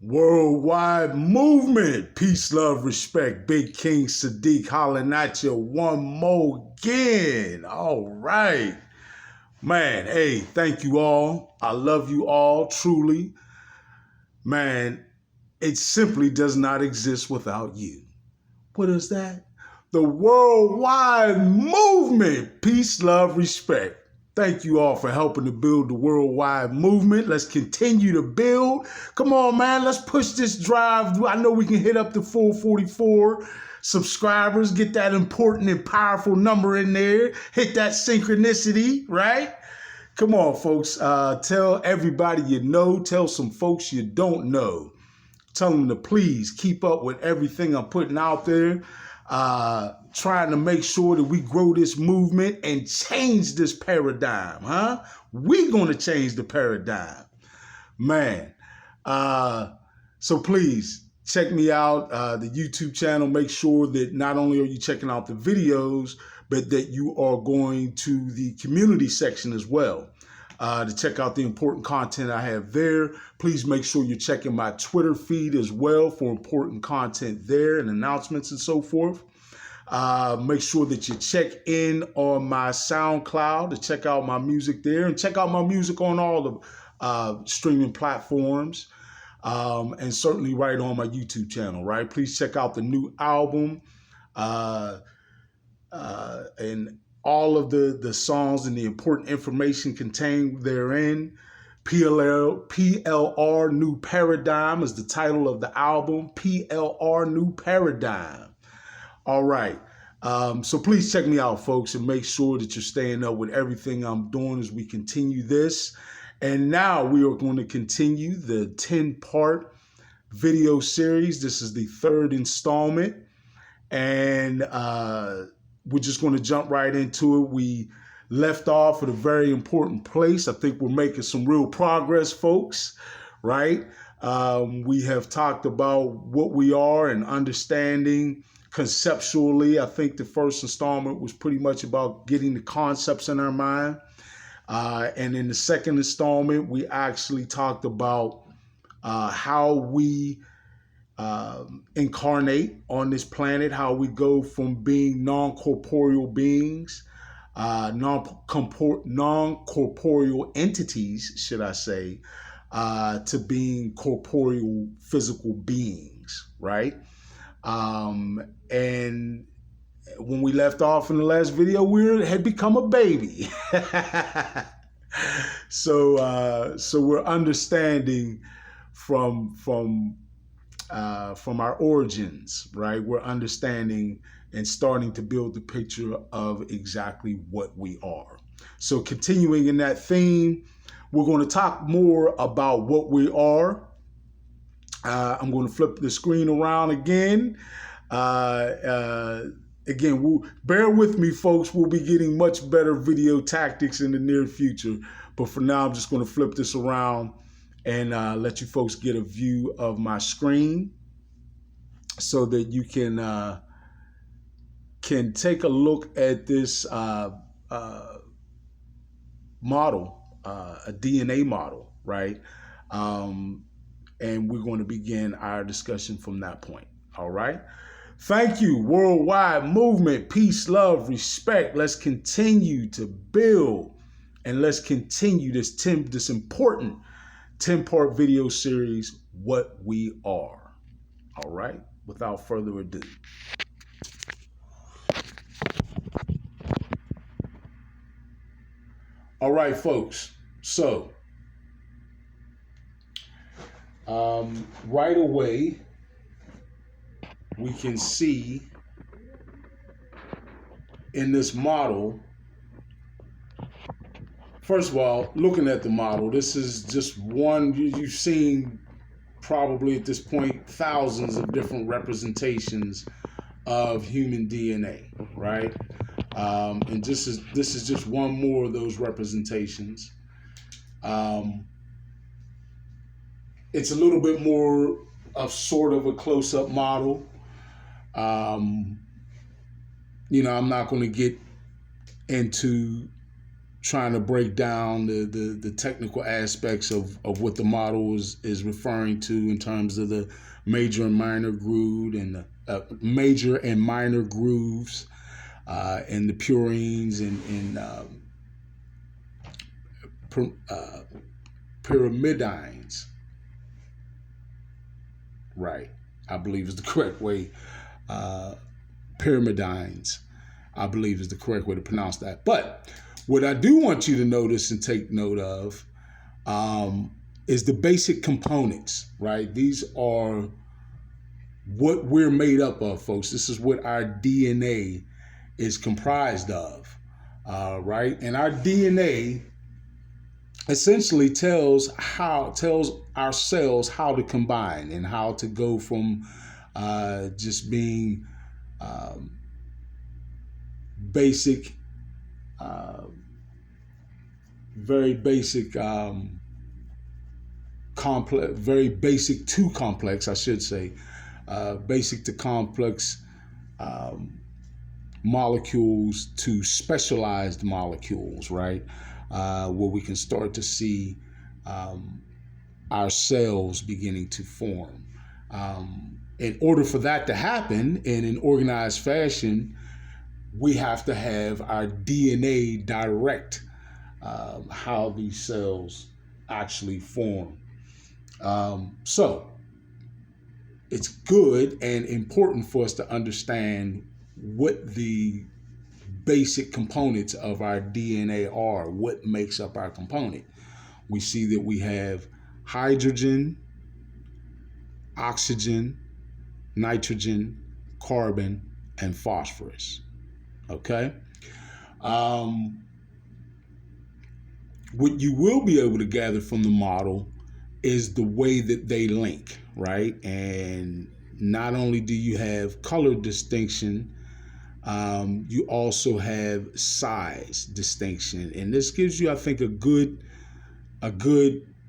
Worldwide movement. Peace, love, respect. Big King Sadiq hollering at you one more again. All right. Man, hey, thank you all. I love you all, truly. Man, it simply does not exist without you. What is that? The worldwide movement. Peace, love, respect. Thank you all for helping to build the worldwide movement. Let's continue to build. Come on, man. Let's push this drive. I know we can hit up to 444 subscribers. Get that important and powerful number in there. Hit that synchronicity, right? Come on, folks. Tell everybody you know. Tell some folks you don't know. Tell them to please keep up with everything I'm putting out there. Trying to make sure that we grow this movement and change this paradigm, huh? We're going to change the paradigm, man. So please check me out, the YouTube channel. Make sure that not only are you checking out the videos, but that you are going to the community section as well. To check out the important content I have there. Please make sure you're checking my Twitter feed as well for important content there and announcements and so forth. Make sure that you check in on my SoundCloud to check out my music there, and check out my music on all the streaming platforms, and certainly right on my YouTube channel, right? Please check out the new album and all of the songs and the important information contained therein. PLR New Paradigm is the title of the album. PLR New Paradigm. All right. So please check me out, folks, and make sure that you're staying up with everything I'm doing as we continue this. And now we are going to continue the 10-part video series. This is the third installment. And we're just going to jump right into it. We left off at a very important place. I think we're making some real progress, folks, right? We have talked about what we are and understanding conceptually. I think the first installment was pretty much about getting the concepts in our mind. And in the second installment, we actually talked about how we incarnate on this planet, how we go from being non-corporeal beings, non-corporeal entities, should I say, to being corporeal physical beings, right? And when we left off in the last video, we had become a baby. So we're understanding from our origins, right? We're understanding and starting to build the picture of exactly what we are. So continuing in that theme, we're going to talk more about what we are. I'm going to flip the screen around again. Again, bear with me, folks. We'll be getting much better video tactics in the near future. But for now, I'm just going to flip this around and let you folks get a view of my screen so that you can take a look at this model, a DNA model, right? And we're going to begin our discussion from that point. All right. Thank you. Worldwide movement, peace, love, respect. Let's continue to build, and let's continue this important 10-part video series, What We Are. All right. Without further ado. All right, folks. So right away, we can see in this model, first of all, looking at the model, this is just one. You've seen probably at this point thousands of different representations of human DNA, right? And this is just one more of those representations. It's a little bit more of sort of a close-up model. You know, I'm not going to get into trying to break down the technical aspects of what the model is referring to in terms of the major and minor groove and the major and minor grooves and the purines and pyrimidines. Right, I believe is the correct way. Pyrimidines, I believe is the correct way to pronounce that. But what I do want you to notice and take note of is the basic components, right? These are what we're made up of, folks. This is what our DNA is comprised of, right? And our DNA essentially tells our cells how to combine and how to go from just being basic, very basic, complex, very basic to complex, I should say, basic to complex molecules to specialized molecules, right? Where we can start to see our cells beginning to form. In order for that to happen in an organized fashion, we have to have our DNA direct how these cells actually form. So it's good and important for us to understand what the basic components of our DNA are, what makes up our component. We see that we have hydrogen, oxygen, nitrogen, carbon, and phosphorus. Okay? What you will be able to gather from the model is the way that they link, right? And not only do you have color distinction, you also have size distinction. And this gives you, I think, a good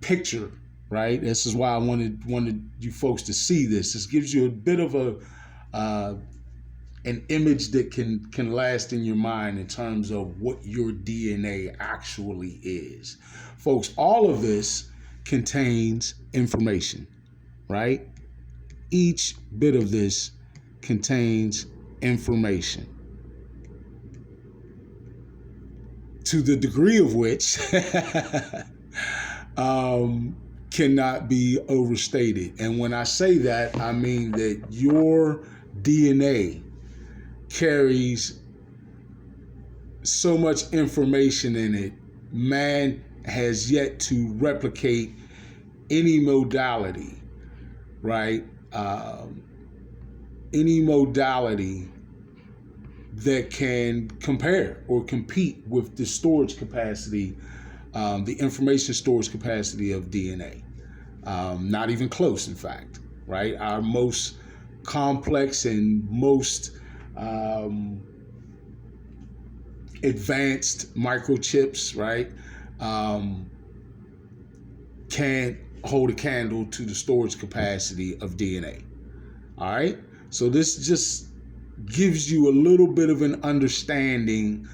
picture, right? This is why I wanted you folks to see this. This gives you a bit of an image that can last in your mind in terms of what your DNA actually is. Folks, all of this contains information, right? Each bit of this contains information to the degree of which cannot be overstated. And when I say that, I mean that your DNA carries so much information in it, man has yet to replicate any modality, right? Any modality that can compare or compete with the storage capacity, the information storage capacity of DNA. Not even close, in fact, right? Our most complex and most advanced microchips, right, can't hold a candle to the storage capacity of DNA. All right? So this just gives you a little bit of an understanding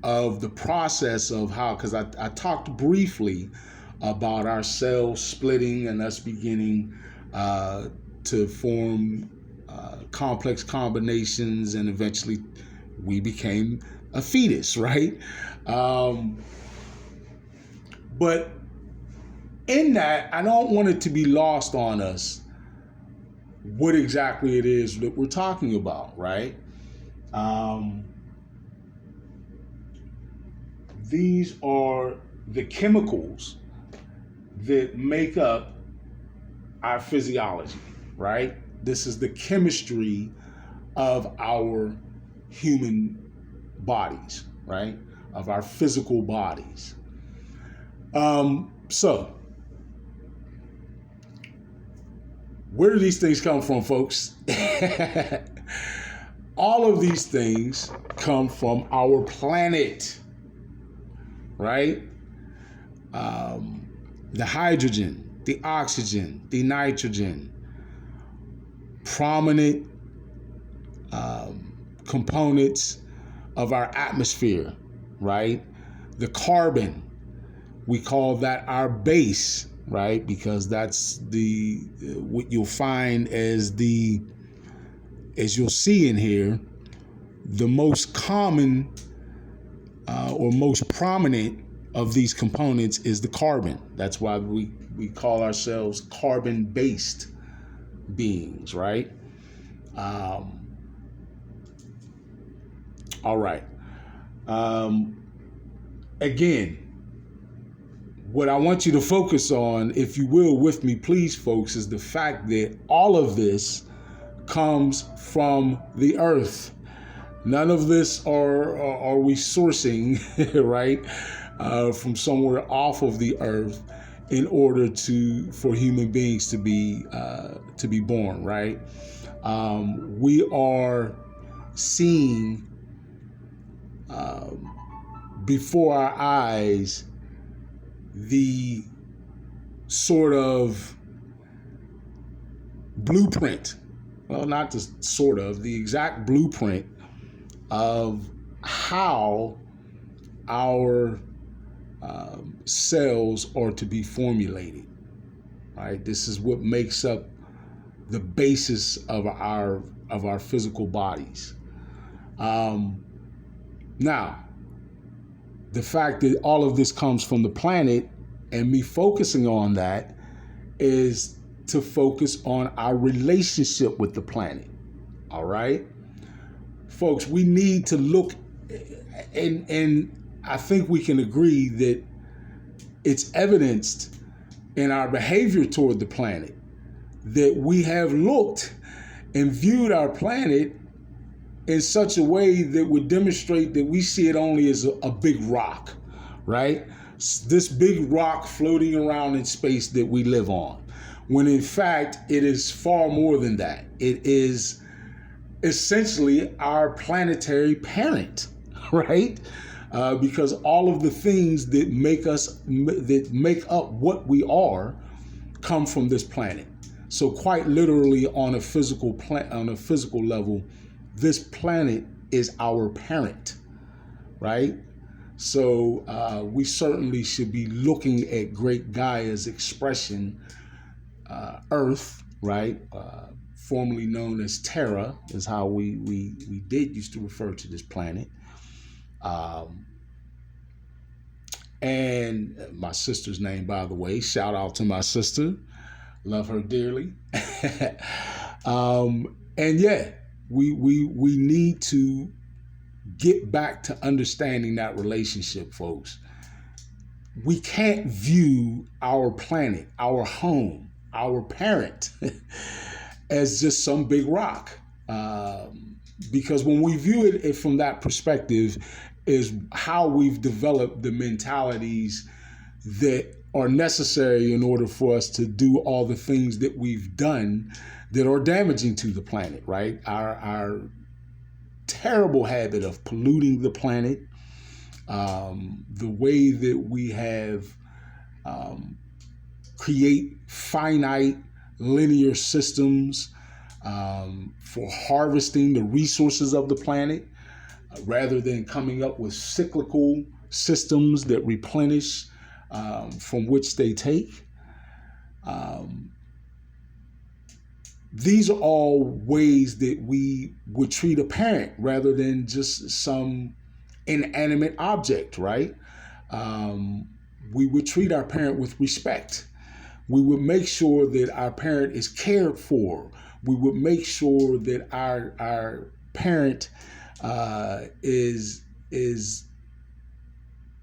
of the process of how, because I talked briefly about our cells splitting and us beginning to form complex combinations, and eventually we became a fetus, right? But in that, I don't want it to be lost on us what exactly it is that we're talking about, right? These are the chemicals that make up our physiology, right? This is the chemistry of our human bodies, right? Of our physical bodies. So, where do these things come from, folks? All of these things come from our planet, right? The hydrogen, the oxygen, the nitrogen, prominent components of our atmosphere, right? The carbon, we call that our base, right? Because that's what you'll find as you'll see in here, the most common or most prominent of these components is the carbon. That's why we call ourselves carbon-based beings, right? All right. Again, what I want you to focus on, if you will, with me, please, folks, is the fact that all of this comes from the earth. None of this are we sourcing, right, from somewhere off of the earth in order for human beings to be born, right? We are seeing before our eyes the sort of blueprint, well, not the sort of, the exact blueprint of how our cells are to be formulated, right? This is what makes up the basis of our physical bodies. Now, the fact that all of this comes from the planet and me focusing on that is to focus on our relationship with the planet. All right, folks, we need to look, and I think we can agree that it's evidenced in our behavior toward the planet that we have looked and viewed our planet in such a way that would demonstrate that we see it only as a big rock, right? This big rock floating around in space that we live on, when in fact it is far more than that. It is essentially our planetary parent, right? Because all of the things that make up what we are come from this planet. So quite literally, on a physical level, this planet is our parent, right? So we certainly should be looking at Great Gaia's expression, Earth, right? Formerly known as Terra, is how we used to refer to this planet. And my sister's name, by the way, shout out to my sister. Love her dearly. And yeah, we need to get back to understanding that relationship, folks. We can't view our planet, our home, our parent as just some big rock. Because when we view it from that perspective is how we've developed the mentalities that are necessary in order for us to do all the things that we've done that are damaging to the planet, right? Our terrible habit of polluting the planet, the way that we have create finite linear systems for harvesting the resources of the planet, rather than coming up with cyclical systems that replenish from which they take. These are all ways that we would treat a parent rather than just some inanimate object, right? We would treat our parent with respect. We would make sure that our parent is cared for. We would make sure that our parent is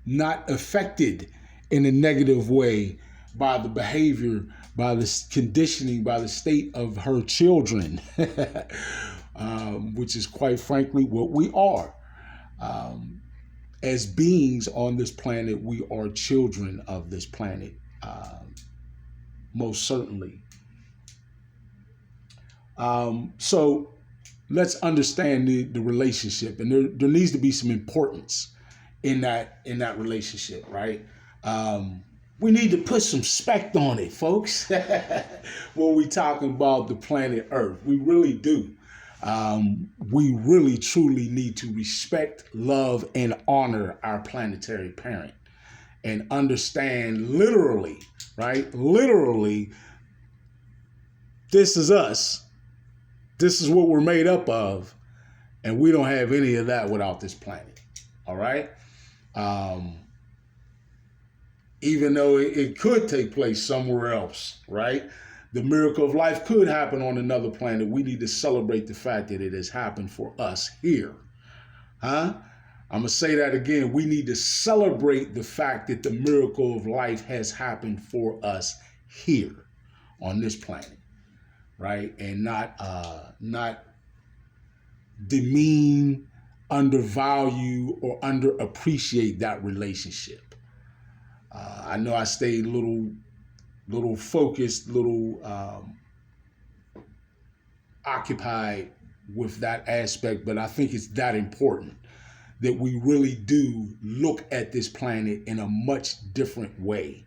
not affected in a negative way by the behavior, by the conditioning, by the state of her children, which is quite frankly what we are. As beings on this planet, we are children of this planet, most certainly. So let's understand the relationship, and there needs to be some importance in that relationship, right? We need to put some spect on it, folks, when we talking about the planet Earth. We really do. we really truly need to respect, love, and honor our planetary parent and understand literally, right? Literally, this is us. This is what we're made up of. And we don't have any of that without this planet. All right? Even though it could take place somewhere else, right? The miracle of life could happen on another planet. We need to celebrate the fact that it has happened for us here. Huh? I'm going to say that again. We need to celebrate the fact that the miracle of life has happened for us here on this planet, right? And not demean, undervalue, or underappreciate that relationship. I know I stayed little focused, occupied with that aspect, but I think it's that important that we really do look at this planet in a much different way.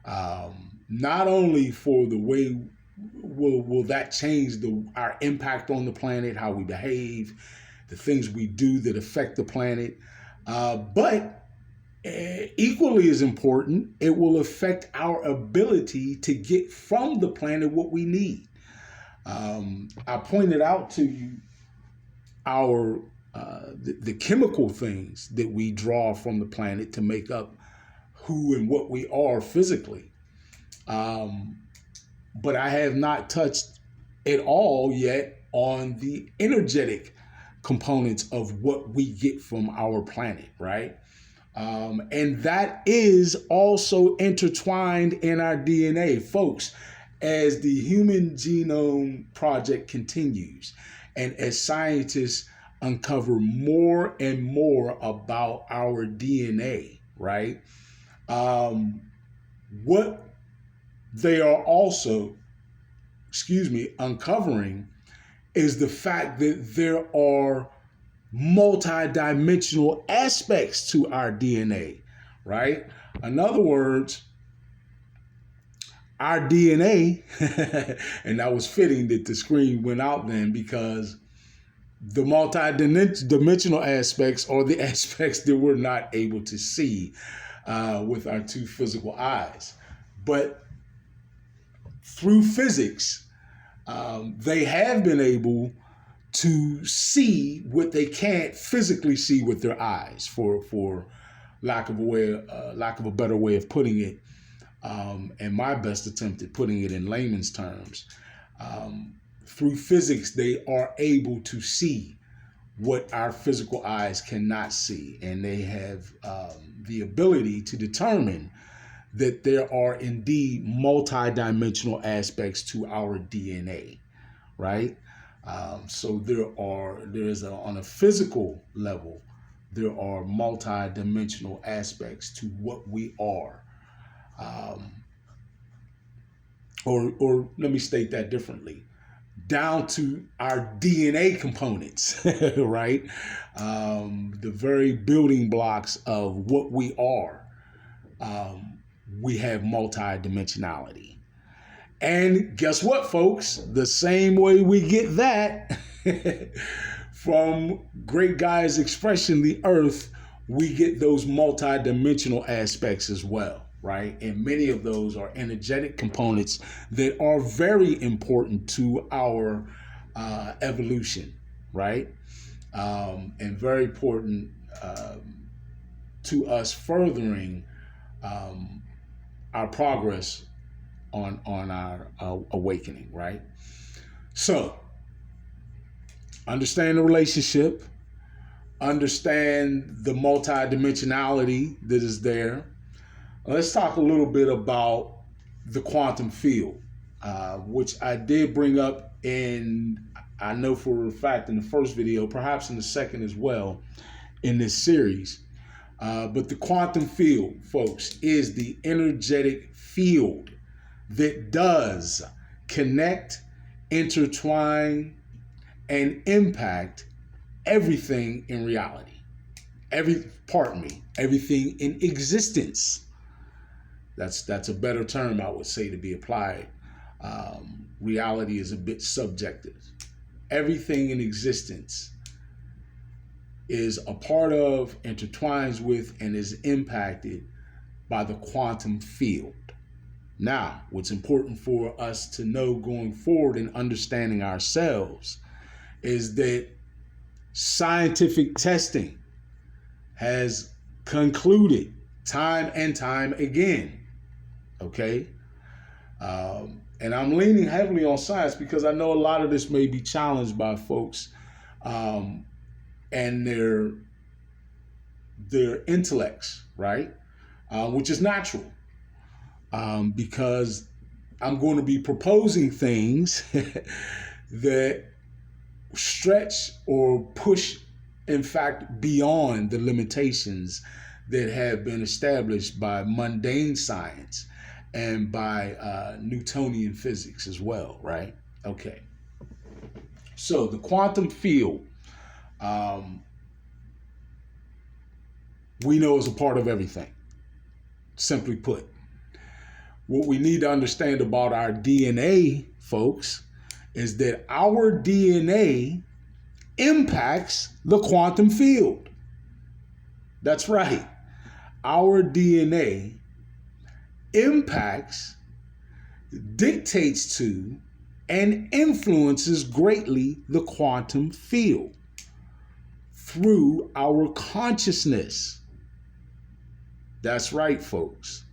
Not only for the way will that change our impact on the planet, how we behave, the things we do that affect the planet, but equally as important, it will affect our ability to get from the planet what we need. I pointed out to you the chemical things that we draw from the planet to make up who and what we are physically. But I have not touched at all yet on the energetic components of what we get from our planet, right? And that is also intertwined in our DNA, folks. As the Human Genome Project continues, and as scientists uncover more and more about our DNA, right? What they are also, uncovering is the fact that there are multi-dimensional aspects to our DNA, right? In other words, our DNA, and that was fitting that the screen went out then, because the multi-dimensional aspects are the aspects that we're not able to see with our two physical eyes. But through physics, they have been able to see what they can't physically see with their eyes, for lack of a better way of putting it. And my best attempt at putting it in layman's terms, through physics, they are able to see what our physical eyes cannot see. And they have the ability to determine that there are indeed multi-dimensional aspects to our DNA, right? So on a physical level, there are multi-dimensional aspects to what we are. Or let me state that differently, down to our DNA components, right? The very building blocks of what we are. We have multi-dimensionality. And guess what, folks? The same way we get that from Great Gaia's expression, the earth, we get those multi-dimensional aspects as well, right? And many of those are energetic components that are very important to our evolution, right? And very important to us furthering our progress on our awakening, right? So, understand the relationship, understand the multidimensionality that is there. Let's talk a little bit about the quantum field, which I did bring up I know for a fact in the first video, perhaps in the second as well in this series. But the quantum field, folks, is the energetic field that does connect, intertwine, and impact everything in reality. Everything in existence. That's a better term, I would say, to be applied. Reality is a bit subjective. everything in existence is a part of, intertwines with, and is impacted by the quantum field. Now, what's important for us to know going forward in understanding ourselves is that scientific testing has concluded time and time again, okay? And I'm leaning heavily on science because I know a lot of this may be challenged by folks and their intellects, right? Which is natural, because I'm going to be proposing things that stretch or push, in fact, beyond the limitations that have been established by mundane science and by Newtonian physics as well, right? Okay. So the quantum field, we know is a part of everything, simply put. What we need to understand about our DNA, folks, is that our DNA impacts the quantum field. That's right. Our DNA impacts, dictates to, and influences greatly the quantum field through our consciousness. That's right, folks.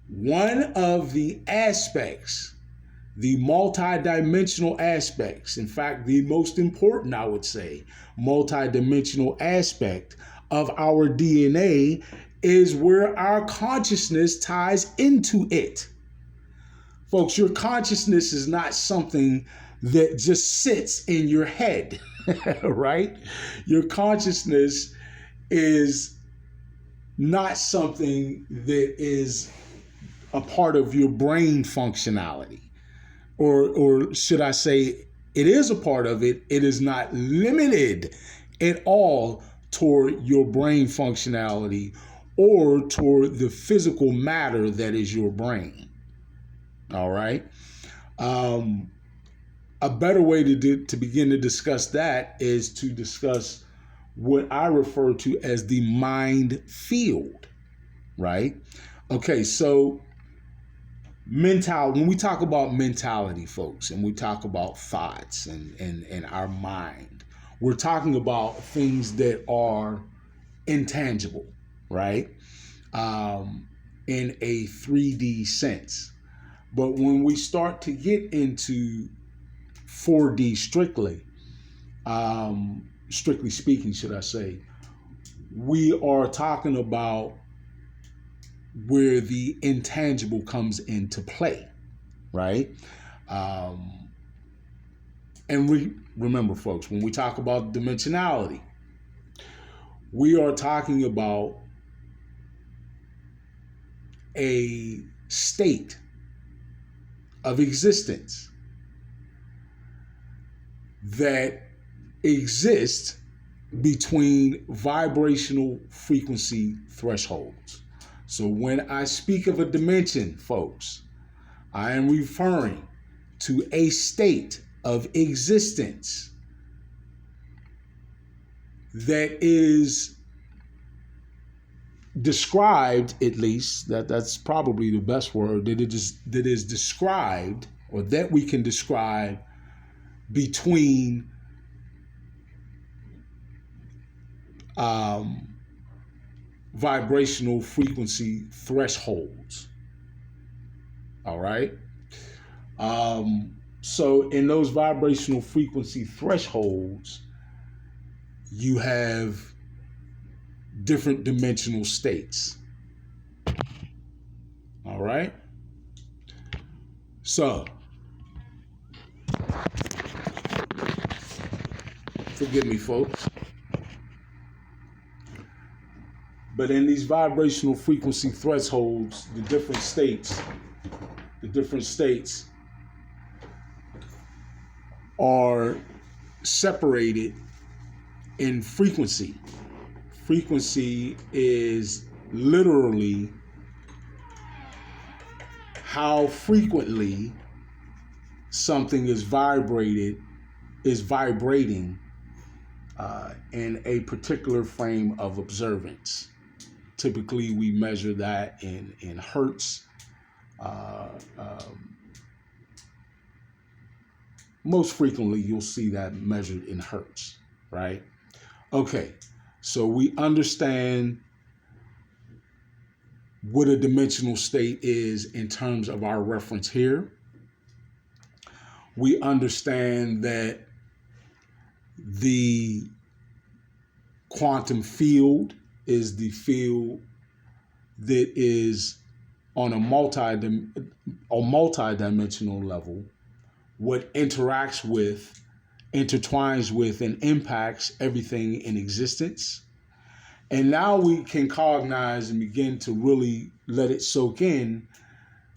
One of the aspects, the multidimensional aspects, in fact, the most important, I would say, multidimensional aspect of our DNA is where our consciousness ties into it. Folks, your consciousness is not something that just sits in your head, right? Your consciousness is not something that is a part of your brain functionality. Or should I say, it is a part of it. It is not limited at all toward your brain functionality or toward the physical matter that is your brain. All right. A better way to begin to discuss that is to discuss what I refer to as the mind field, right? Okay, so when we talk about mentality, folks, and we talk about thoughts and our mind, we're talking about things that are intangible, right? In a 3D sense. But when we start to get into 4D strictly speaking, should I say, we are talking about where the intangible comes into play, right? And remember, folks, when we talk about dimensionality, we are talking about a state of existence that exists between vibrational frequency thresholds. So when I speak of a dimension, folks, I am referring to a state of existence that is described, at least, that's probably the best word, that is described, or that we can describe between vibrational frequency thresholds. All right. So in those vibrational frequency thresholds, you have different dimensional states. All right. So, forgive me, folks. But in these vibrational frequency thresholds, the different states are separated in frequency. Frequency is literally how frequently something is vibrated is vibrating in a particular frame of observance. Typically, we measure that in hertz. Most frequently, you'll see that measured in hertz, right? Okay, so we understand what a dimensional state is in terms of our reference here. We understand that the quantum field is the field that is on a multi-dimensional level, what interacts with, intertwines with, and impacts everything in existence. And now we can cognize and begin to really let it soak in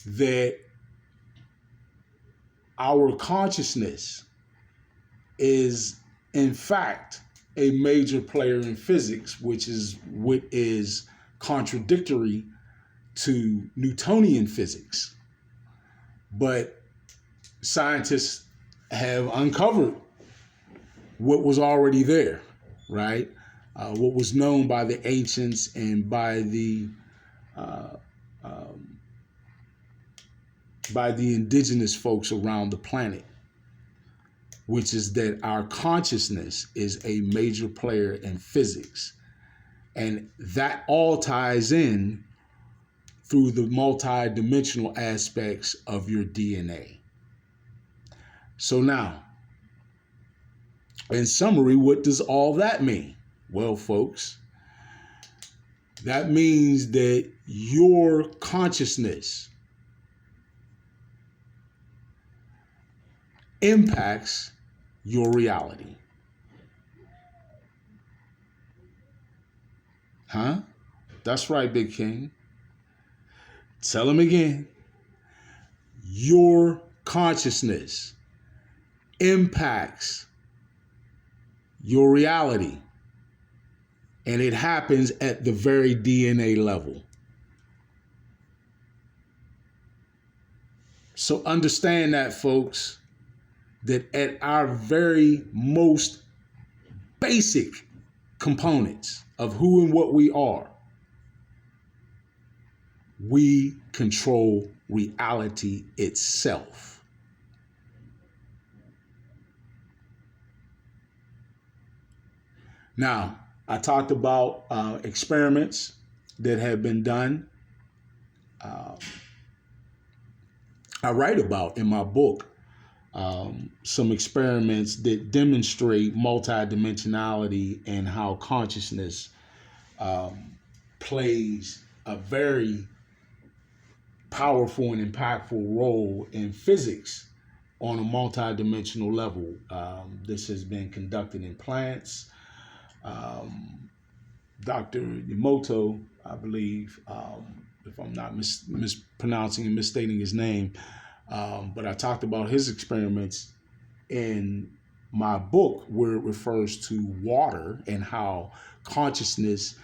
that our consciousness is, in fact, a major player in physics, which is what is contradictory to Newtonian physics. But scientists have uncovered what was already there, right? What was known by the ancients and by the indigenous folks around the planet, which is that our consciousness is a major player in physics. And that all ties in through the multi-dimensional aspects of your DNA. So now, in summary, what does all that mean? Well, folks, that means that your consciousness impacts your reality. Huh? That's right, Big King. Tell him again. Your consciousness impacts your reality. And it happens at the very DNA level. So understand that, folks, that at our very most basic components of who and what we are, we control reality itself. Now, I talked about experiments that have been done. I write about in my book some experiments that demonstrate multidimensionality and how consciousness plays a very powerful and impactful role in physics on a multidimensional level. This has been conducted in plants. Dr. Yamoto, I believe, if I'm not mispronouncing and misstating his name, but I talked about his experiments in my book where it refers to water and how consciousness